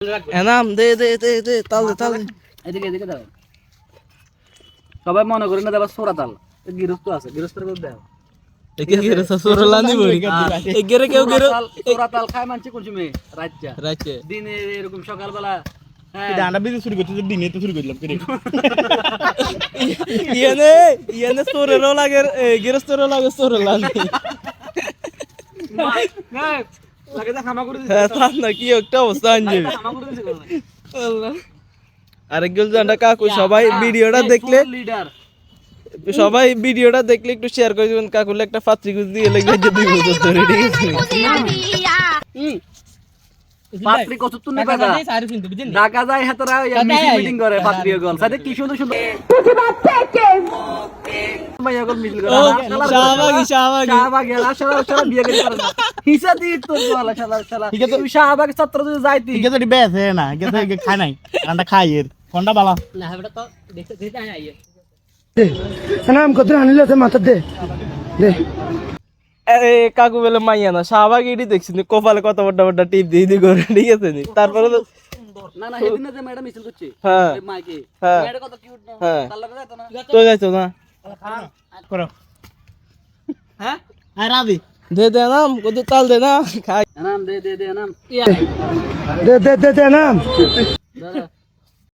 এনাম দে দে দে দে তাল দে তাল এদিকে এদিকে দাও সবাই মনে করেন না দেবা সোরা তাল গিরস্ত আছে গিরস্তের মধ্যে দাও একে গেরে সসুরলানি বড়ি এগেরে কেউ গেরে সোরা তাল খায় মানছে কোন সময় রাতটা রাতে দিনে এরকম সকালবেলা হ্যাঁ ডান্ডা বিজে শুরু করতে দিনে তো শুরু করলাম করে ইয়েনে সোরেরও লাগে গেরস্তরও লাগে সোরলানি না লাগে না খামা করে দিছে হ্যাঁ তার না কি একটা অবস্থা আনছে খামা করে দিছে আল্লাহ আরেকজন জানটা কাকু সবাই ভিডিওটা দেখলে লিডার সবাই ভিডিওটা দেখলে একটু শেয়ার করে দিবেন কাকুলে একটা পাত্রী গুজ দিয়ে লাগবে যে 2 বছর ধরে ঠিক আছে পাত্রী কত তুই না পাগা ঢাকা যায় হেতরা মিটিং করে পাত্রী গল সাথে কি সুন্দর সুন্দর ভাইয়া গল মিটিং করে শাহবাগী শাহবাগী শালা বিয়ে করে পারে না হিসা দি তোর বলা শালা তুই শাহবাগী ছাত্র তুই যাইতি ঠিক আছে বেছে না গেছে খায় নাই ডান্ডা খাই এর কোনটা বালা না হেবটা তো দেখতে দেখতে আইয়ে নাম কত আনিলে তো মাথা দে দে আরে কাকু বলে মাইয়া না শাহবাগীটি দেখছি কপালে কত বড় বড় টিপ দিয়ে দিয়ে করে ঠিক আছে নি তারপরে তো না না হেদিনে যে ম্যাডাম মিছিল করছে হ্যাঁ ওই মাইকে হ্যাঁ ম্যাডাম কত কিউট না হ্যাঁ তার লাগে যাইতো না তো যাইতো না করো হ্যাঁ আয় রাবি দে দে নাম কত তাল দে না খাই নাম দে নাম দে দে দে দে নাম দাদা